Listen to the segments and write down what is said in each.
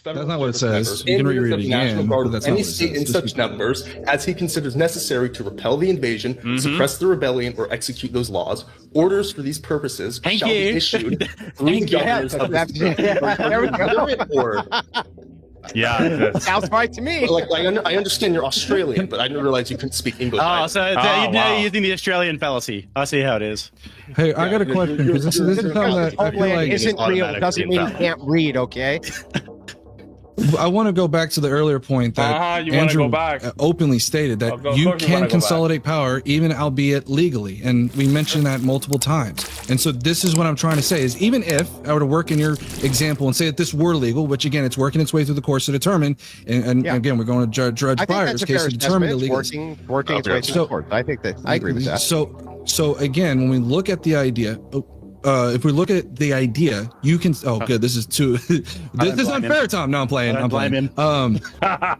federal That's not what it service says. members You can in reread the it National again, Guard but of that's not any what it state says. in Just such be clear. numbers as he considers necessary to repel the invasion, suppress the rebellion, or execute those laws. Orders for these purposes shall be issued through the governors of the state. There we go. Or, Yeah. Sounds right to me. I understand you're Australian, but I didn't realize you couldn't speak English. Oh, either. so you're using the Australian fallacy. I see how it is. Hey, I got a question because this is something that I feel Homeland like isn't real doesn't mean you can't read, okay? I want to go back to the earlier point that you wanna Andrew go back? openly stated that Of course you you wanna can go consolidate power, even albeit legally, and we mentioned that multiple times. And so this is what I'm trying to say: is even if I were to work in your example and say that this were legal, which again, it's working its way through the courts to determine, and again, we're going to Judge Pryor's case to determine the legal. Working its way through the court. I think that I agree with that. So again, when we look at the idea. If we look at the idea, you can. Oh, good. This is too. This is unfair, Tom. No, I'm playing. I'm playing.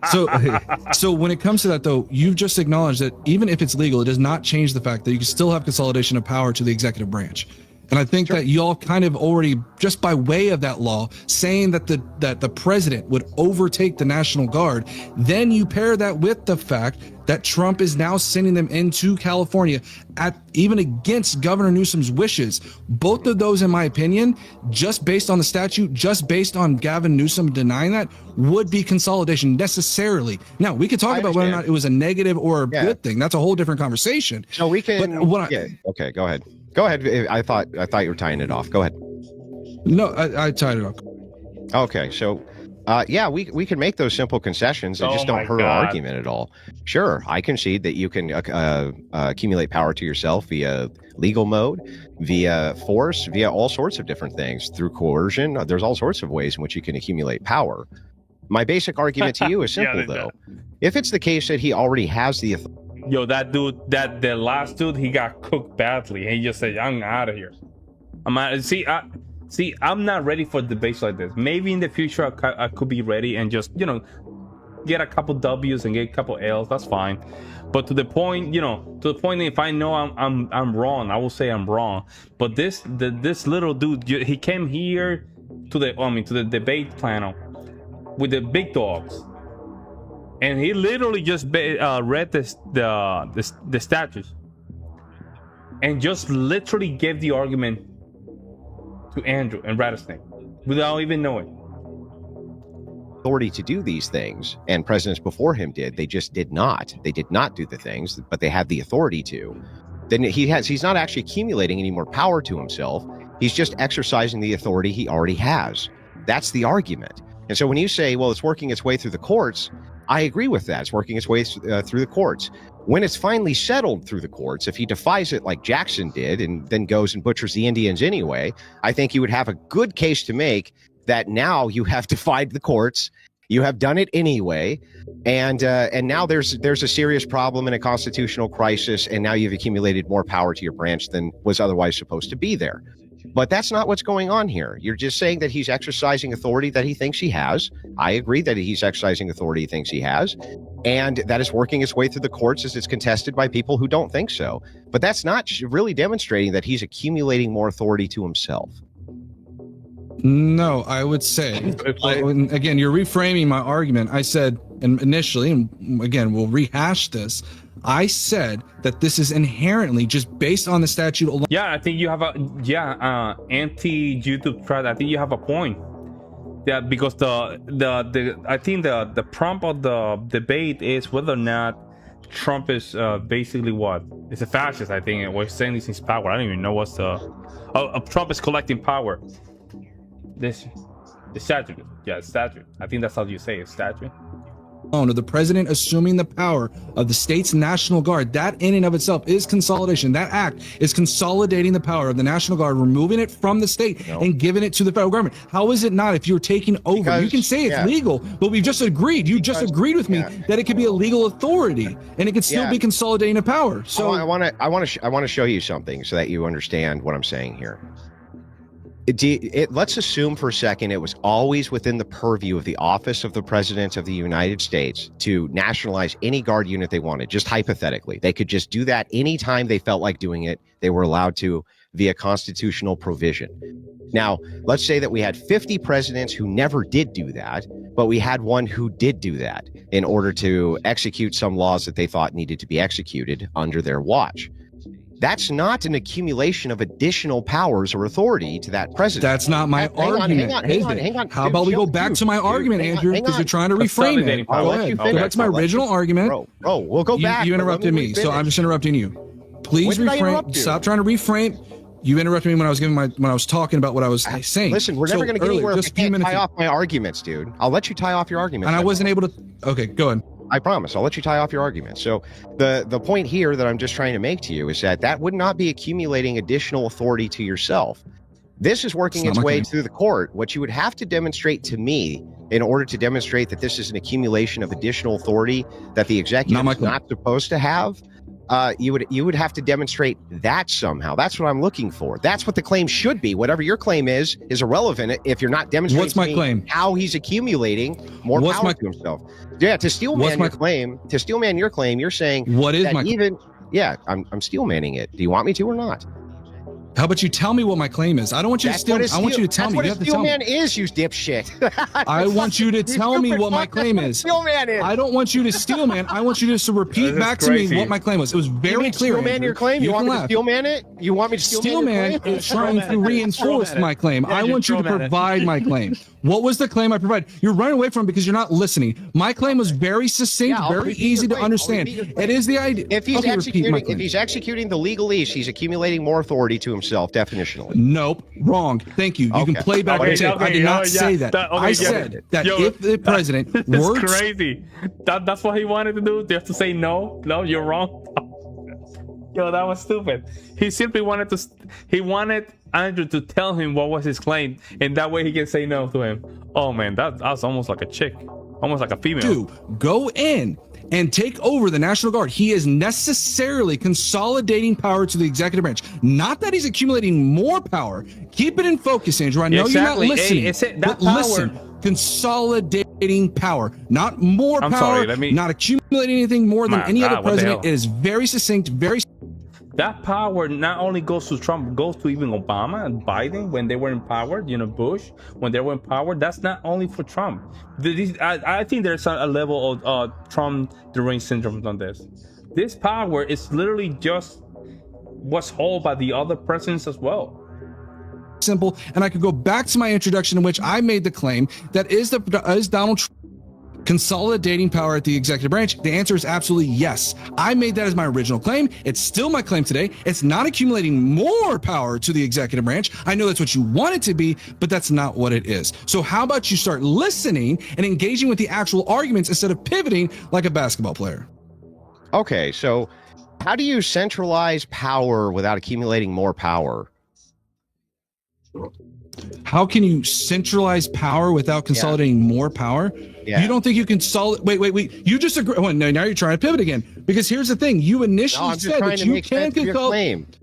So when it comes to that, though, you've just acknowledged that even if it's legal, it does not change the fact that you can still have consolidation of power to the executive branch. And I think that y'all kind of already, just by way of that law, saying that the president would overtake the National Guard, then you pair that with the fact that Trump is now sending them into California even against Governor Newsom's wishes. Both of those, in my opinion, just based on the statute, just based on Gavin Newsom denying that, would be consolidation necessarily. Now, we could talk about whether or not it was a negative or a good thing. That's a whole different conversation. So we can. Okay, go ahead. Go ahead. I thought you were tying it off. Go ahead. No, I tied it off. Okay, so we can make those simple concessions that just don't hurt our argument at all. Sure, I concede that you can accumulate power to yourself via legal mode, via force, via all sorts of different things, through coercion. There's all sorts of ways in which you can accumulate power. My basic argument to you is simple, though. If it's the case that he already has the authority. Yo, that dude, the last dude, he got cooked badly. He just said, "I'm out of here." I'm not ready for debates like this. Maybe in the future I could be ready and just get a couple W's and get a couple L's. That's fine. But to the point that if I know I'm wrong, I will say I'm wrong. But this little dude, he came here to the debate panel with the big dogs. And he literally just read the statutes and just literally gave the argument to Andrew and Rattlesnake without even knowing. Authority to do these things, and presidents before him did. They just did not. They did not do the things, but they had the authority to. Then he's not actually accumulating any more power to himself. He's just exercising the authority he already has. That's the argument. And so when you say, well, it's working its way through the courts, I agree with that. It's working its way through the courts. When it's finally settled through the courts, if he defies it like Jackson did and then goes and butchers the Indians anyway, I think you would have a good case to make that now you have defied the courts, you have done it anyway, and now there's a serious problem and a constitutional crisis, and now you've accumulated more power to your branch than was otherwise supposed to be there. But that's not what's going on here. You're just saying that he's exercising authority that he thinks he has. I agree that he's exercising authority he thinks he has, and that is working its way through the courts as it's contested by people who don't think so. But that's not really demonstrating that he's accumulating more authority to himself. No, I would say, again, you're reframing my argument. I said initially, and again, we'll rehash this. I said that this is inherently just based on the statute alone. Yeah, I think you have anti-YouTube threat. I think you have a point. Yeah, because I think the prompt of the debate is whether or not Trump is basically what? It's a fascist, I think, and we're saying this is power. I don't even know what's Trump is collecting power. The statute. Yeah, statute. I think that's how you say it, statute. Of the president assuming the power of the state's National Guard, that in and of itself is consolidation. That act is consolidating the power of the National Guard, removing it from the state and giving it to the federal government. How is it not if you're taking over? Because, you can say it's legal, but we've just agreed. You just agreed with me that it could be a legal authority and it could still be consolidating the power. So I want to show you something so that you understand what I'm saying here. Let's assume for a second it was always within the purview of the office of the President of the United States to nationalize any Guard unit they wanted, just hypothetically. They could just do that anytime they felt like doing it. They were allowed to via constitutional provision. Now, let's say that we had 50 presidents who never did do that, but we had one who did do that in order to execute some laws that they thought needed to be executed under their watch. That's not an accumulation of additional powers or authority to that president. That's not my argument. Hang on. How about we go back to my argument, Andrew, because you're trying to reframe it. Go ahead. Go back to my original argument. Bro, we'll go back. You interrupted me, so I'm just interrupting you. Please reframe. Stop trying to reframe. You interrupted me when I was talking about what I was saying. Listen, we're never going to get anywhere if I can't tie off my arguments, dude. I'll let you tie off your arguments. And I wasn't able to. Okay, go ahead. I promise. I'll let you tie off your argument. So the point here that I'm just trying to make to you is that would not be accumulating additional authority to yourself. This is working its way through the court. What you would have to demonstrate to me in order to demonstrate that this is an accumulation of additional authority that the executive is not supposed to have, you would have to demonstrate that somehow. That's what I'm looking for. That's what the claim should be. Whatever your claim is irrelevant if you're not demonstrating What's my claim? How he's accumulating more power to himself. Yeah, to steelman your claim, you're saying what is my even yeah, I'm steelmanning it. Do you want me to or not? How about you tell me what my claim is? I don't want you to steal. I want you to tell me. That's what a steelman is, you dipshit. I want you to tell me what my claim is. Steelman is. I don't want you to steelman. I want you just to repeat back to me what my claim was. It was very clear. Steelman your claim? You want me to steelman it? You want me to steelman is trying to reinforce my claim. I want you to provide my claim. What was the claim I provided? You're running away from it because you're not listening. My claim was very succinct, very easy to understand. It is the idea. If he's executing the legalese, he's accumulating more authority to himself, definitionally. Nope, wrong. Thank you. You can play back the tape. I did not say that. I said that if the president were crazy. That's what he wanted to do. Just to say no. No, you're wrong. Yo, that was stupid. He simply wanted Andrew to tell him what was his claim, and that way he can say no to him. Oh man, that's almost like a chick, almost like a female. Dude, go in and take over the National Guard. He is necessarily consolidating power to the executive branch. Not that he's accumulating more power. Keep it in focus, Andrew. I know you're not listening. Listen, consolidating power, not more power, not accumulating anything more than any other president. It is very succinct, very. That power not only goes to Trump, goes to even Obama and Biden when they were in power, Bush, when they were in power. That's not only for Trump. I think there's a level of Trump deranged syndrome on this. This power is literally just what's held by the other presidents as well. Simple. And I could go back to my introduction in which I made the claim that is Donald Trump consolidating power at the executive branch? The answer is absolutely yes. I made that as my original claim. It's still my claim today. It's not accumulating more power to the executive branch. I know that's what you want it to be, but that's not what it is. So how about you start listening and engaging with the actual arguments instead of pivoting like a basketball player? Okay, so how do you centralize power without accumulating more power? How can you centralize power without consolidating more power? Yeah. You don't think you consolidate? Wait. You just agree. Well, now you're trying to pivot again, because here's the thing. You initially said that you can consolidate.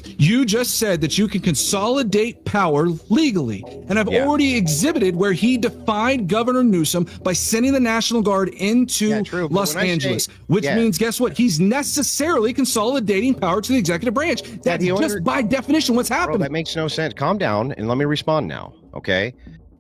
You just said that you can consolidate power legally. And I've already exhibited where he defied Governor Newsom by sending the National Guard into Los Angeles, which means, guess what? He's necessarily consolidating power to the executive branch. That's just by definition what's happening. Bro, that makes no sense. Calm down and let me respond now, okay?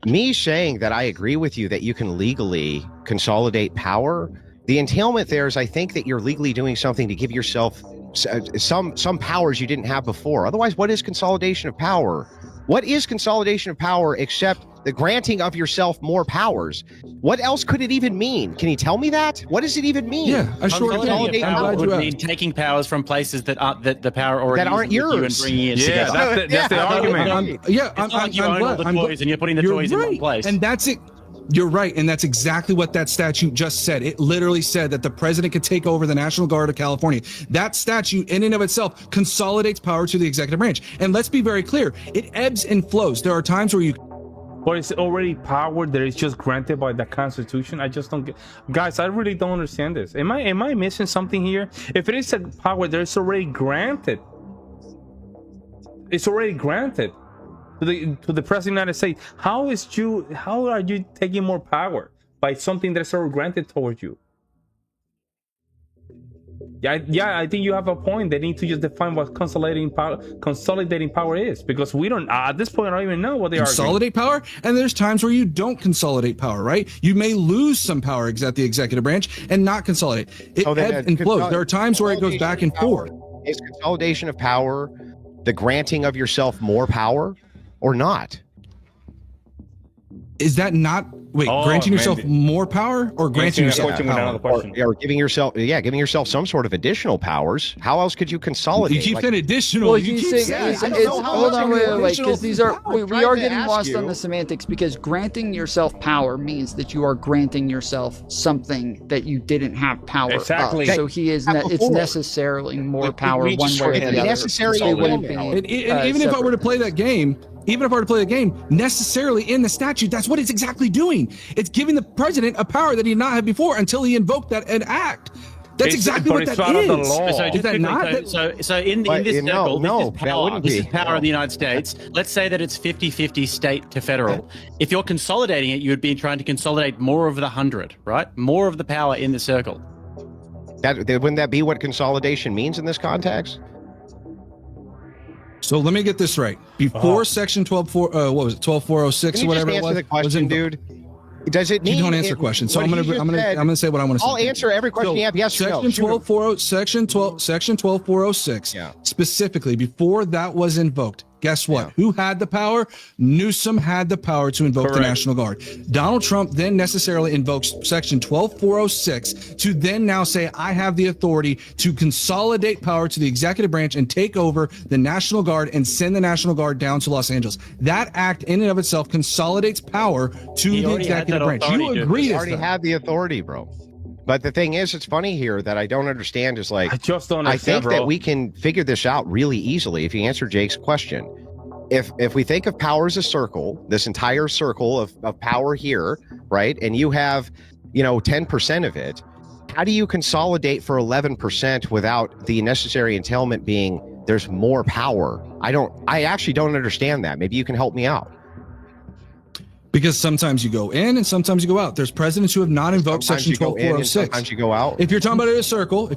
Me saying that I agree with you that you can legally consolidate power, the entailment there is I think that you're legally doing something to give yourself some powers you didn't have before. Otherwise, what is consolidation of power? What is consolidation of power except the granting of yourself more powers? What else could it even mean? Can you tell me that? What does it even mean? Yeah, I sure can. Would mean taking powers from places that the power already that aren't yours. And bringing it together. That's the argument. I'm glad. The toys and you're putting the toys in one place. And that's it. You're right, and that's exactly what that statute just said. It literally said that the president could take over the National Guard of California. That statute, in and of itself, consolidates power to the executive branch. And let's be very clear, it ebbs and flows. There are times where you... But it's already power that is just granted by the Constitution. I just don't get... Guys, I really don't understand this. Am I missing something here? If it is a power that is already granted, it's already granted to the president of the United States. How are you taking more power by something that's already granted towards you? Yeah, I think you have a point. They need to just define what consolidating power is, because we don't at this point I don't even know what they are. Consolidate power, and there's times where you don't consolidate power, right? You may lose some power at the executive branch and not consolidate. It ebbs and flows. There are times where it goes back and forth. Is consolidation of power the granting of yourself more power or not? Is that not granting yourself more power or granting yourself power? Or giving yourself some sort of additional powers? How else could you consolidate? You keep saying additional. Well, hold on, wait, because these are we are getting lost on the semantics, because granting yourself power means that you are granting yourself something that you didn't have power exactly. of. So he is it's necessarily more power one way or the other. Necessary even if I were to play that game, necessarily in the statute, that's what it's exactly doing. It's giving the president a power that he did not have before until he invoked an act. That's exactly what that is. Is that not? So in this circle, this is power in the United States. Let's say that it's 50-50 state to federal. If you're consolidating it, you would be trying to consolidate more of the 100, right? More of the power in the circle. Wouldn't that be what consolidation means in this context? So let me get this right. Before Section 12406 or whatever it was. Answer the question, dude. Does it mean you don't answer questions? So I'm gonna say what I want to say. I'll answer every question you have. Yes or no. Section 12406. Specifically, before that was invoked, guess what? Who had the power? Newsom had the power to invoke the National Guard. Donald Trump then necessarily invokes Section 12406 to then now say, I have the authority to consolidate power to the executive branch and take over the National Guard and send the National Guard down to Los Angeles. That act in and of itself consolidates power to the executive branch. You agree? He already had the authority, bro. But the thing is, it's funny here that I don't understand is like, I think that we can figure this out really easily if you answer Jake's question. If we think of power as a circle, this entire circle of power here, right? And you have, 10% of it, how do you consolidate for 11% without the necessary entailment being there's more power? I actually don't understand that. Maybe you can help me out. Because sometimes you go in and sometimes you go out. There's presidents who have not invoked Section 12406. Sometimes you go out. If you're talking about a circle,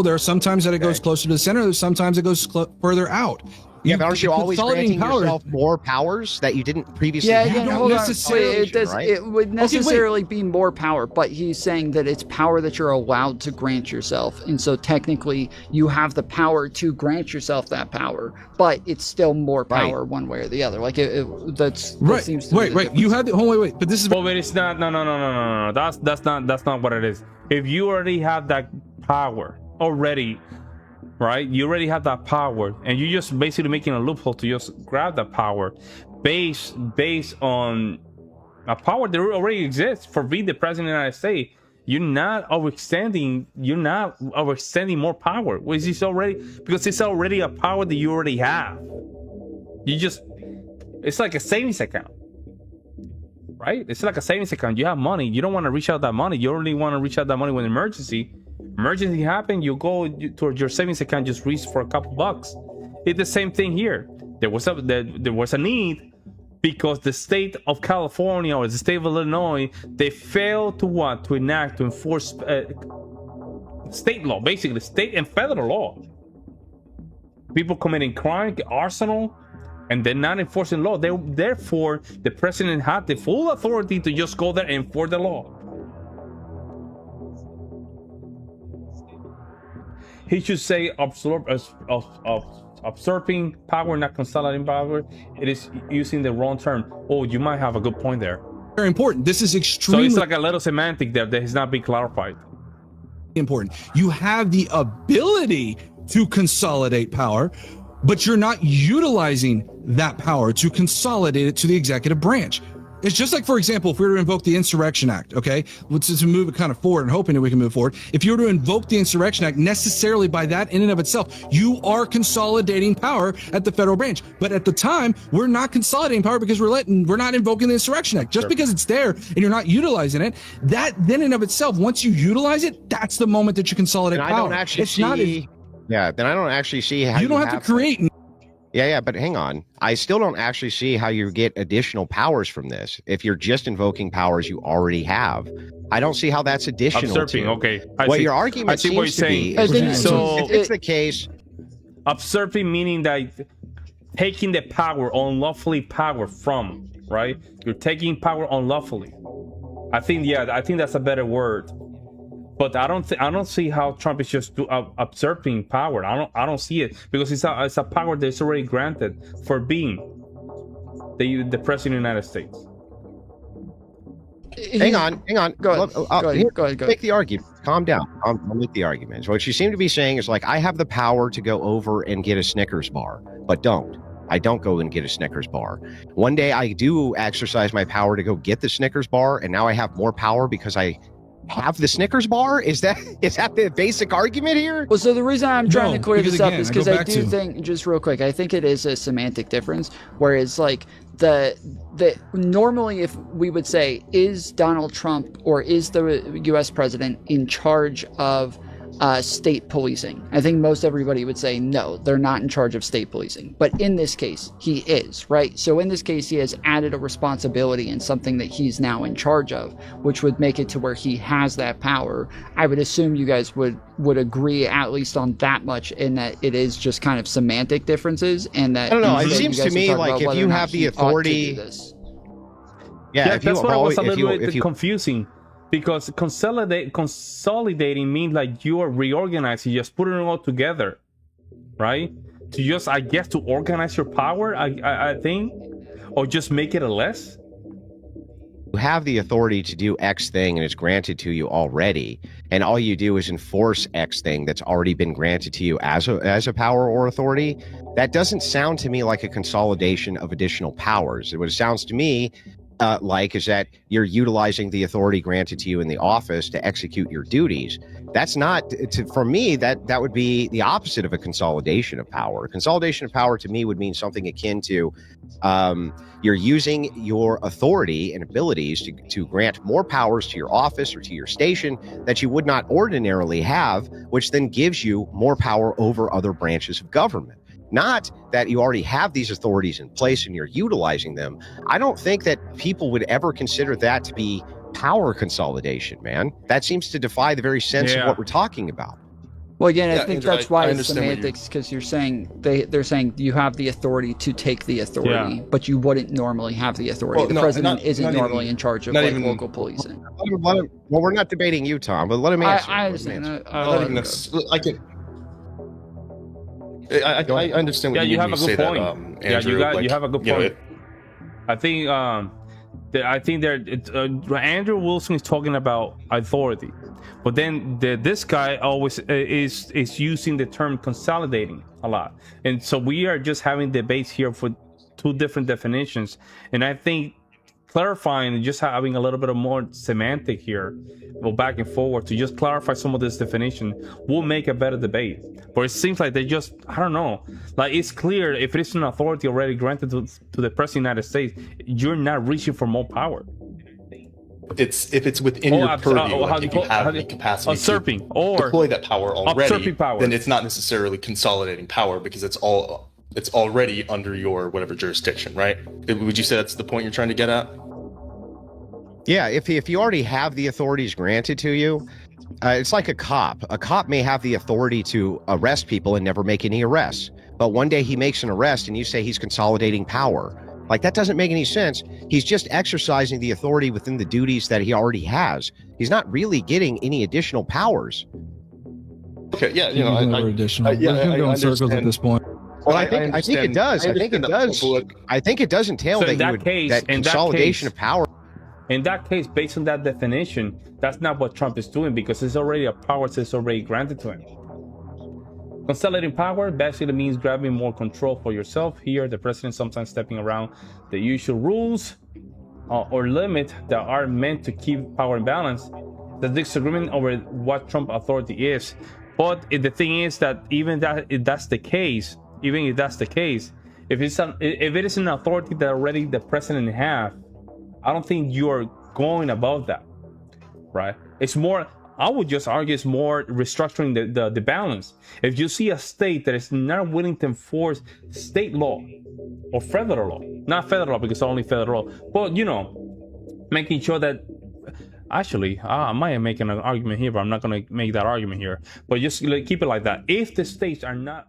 there are sometimes that it goes closer to the center. There's sometimes it goes further out. But aren't you always granting yourself more powers that you didn't previously have? Hold on. It would necessarily be more power, but he's saying that it's power that you're allowed to grant yourself. And so technically you have the power to grant yourself that power, but it's still more power one way or the other. Like that seems to be You had the wait, but this is but it's not no. That's not what it is. If you already have that power already, right? You already have that power, and you're just basically making a loophole to just grab that power based on a power that already exists for being the president of the United States. You're not overextending more power. Because it's already a power that you already have. It's like a savings account. Right? It's like a savings account. You have money. You don't want to reach out that money. You only want to reach out that money when emergency happen. You go towards your savings account, just reach for a couple bucks. It's the same thing here. There was a need because the state of California or the state of Illinois, they failed to enforce state law, basically state and federal law. People committing crime, arsenal, and they're not enforcing law. Therefore, the president had the full authority to just go there and enforce the law. He should say usurping power, not consolidating power. It is using the wrong term. Oh, you might have a good point there. Very important. This is extremely. So it's like a little semantic there that has not been clarified. Important. You have the ability to consolidate power, but you're not utilizing that power to consolidate it to the executive branch. It's just like, for example, if we were to invoke the Insurrection Act, okay, let's just move it kind of forward and hoping that we can move forward. If you were to invoke the Insurrection Act, necessarily by that in and of itself, you are consolidating power at the federal branch. But at the time, we're not consolidating power because we're not invoking the Insurrection Act. Just because it's there and you're not utilizing it, that then in and of itself, once you utilize it, that's the moment that you consolidate power. I don't actually see. Then I don't actually see how you don't have to create. Yeah, but hang on. I still don't actually see how you get additional powers from this. If you're just invoking powers you already have, I don't see how that's additional. Usurping, to okay. What your argument seems to be. So if it's the case, usurping meaning that taking the power, unlawfully power from, right? You're taking power unlawfully. I think that's a better word. But I don't see how Trump is just usurping power. I don't see it, because it's a power that's already granted for being the president of the United States. Hang on. Go ahead. Make the argument. Calm down. I'll make the argument. So what you seem to be saying is like, I have the power to go over and get a Snickers bar, but don't. I don't go and get a Snickers bar. One day I do exercise my power to go get the Snickers bar, and now I have more power because I have the Snickers bar? Is that the basic argument here? Well, so the reason I'm trying to clear this up is because I do think, just real quick, I think it is a semantic difference. Whereas, like, the normally, if we would say, is Donald Trump or is the U.S. president in charge of state policing, I think most everybody would say no, they're not in charge of state policing. But in this case, he is, right? So in this case, he has added a responsibility and something that he's now in charge of, which would make it to where he has that power. I would assume you guys would agree at least on that much, in that it is just kind of semantic differences, and that I don't know. It seems to me like if you have the authority, yeah, that's what was a little bit confusing. Because consolidating means like you are reorganizing, just putting it all together, right? To just, I guess, to organize your power, I think, or just make it a less. You have the authority to do X thing, and it's granted to you already, and all you do is enforce X thing that's already been granted to you as a power or authority. That doesn't sound to me like a consolidation of additional powers. What it sounds to me is that you're utilizing the authority granted to you in the office to execute your duties. That's not, for me, that would be the opposite of a consolidation of power. A consolidation of power to me would mean something akin to you're using your authority and abilities to grant more powers to your office or to your station that you would not ordinarily have, which then gives you more power over other branches of government. Not that you already have these authorities in place and you're utilizing them. I don't think that people would ever consider that to be power consolidation, man. That seems to defy the very sense of what we're talking about. Well, again, I think that's why it's semantics, because you're saying they're saying you have the authority to take the authority, but you wouldn't normally have the authority. Well, the president isn't normally in charge of local policing. Well, we're not debating you, Tom, but let him answer. I understand. I understand what you have a good point. Andrew, you have a good point. I think Andrew Wilson is talking about authority, but then this guy always is using the term consolidating a lot, and so we are just having debates here for two different definitions. And I think clarifying and just having a little bit of more semantic here, go back and forward to just clarify some of this definition will make a better debate. But it seems like they just, I don't know, like it's clear if it is an authority already granted to the president of the United States, you're not reaching for more power. If it's within your purview, if you have the capacity usurping to or deploy that power already, then it's not necessarily consolidating power, because it's already under your whatever jurisdiction, right? Would you say that's the point you're trying to get at? Yeah, if you already have the authorities granted to you, it's like a cop. A cop may have the authority to arrest people and never make any arrests. But one day he makes an arrest and you say he's consolidating power. Like, that doesn't make any sense. He's just exercising the authority within the duties that he already has. He's not really getting any additional powers. Okay, yeah, additional. I go in circles at this point. Well, I think it does. I think it does entail so that consolidation of power. In that case, based on that definition, that's not what Trump is doing, because it's already a power that's already granted to him. Consolidating power basically means grabbing more control for yourself. Here, the president sometimes stepping around the usual rules or limit that are meant to keep power in balance. The disagreement over what Trump authority is. But the thing is that if that's the case, if it is an authority that already the president have, I don't think you're going above that, right? It's more, I would just argue, it's more restructuring the balance. If you see a state that is not willing to enforce state law or federal law, not federal law because it's only federal law, but making sure that Actually, I might make an argument here, but I'm not going to make that argument here. But just keep it like that. If the states are not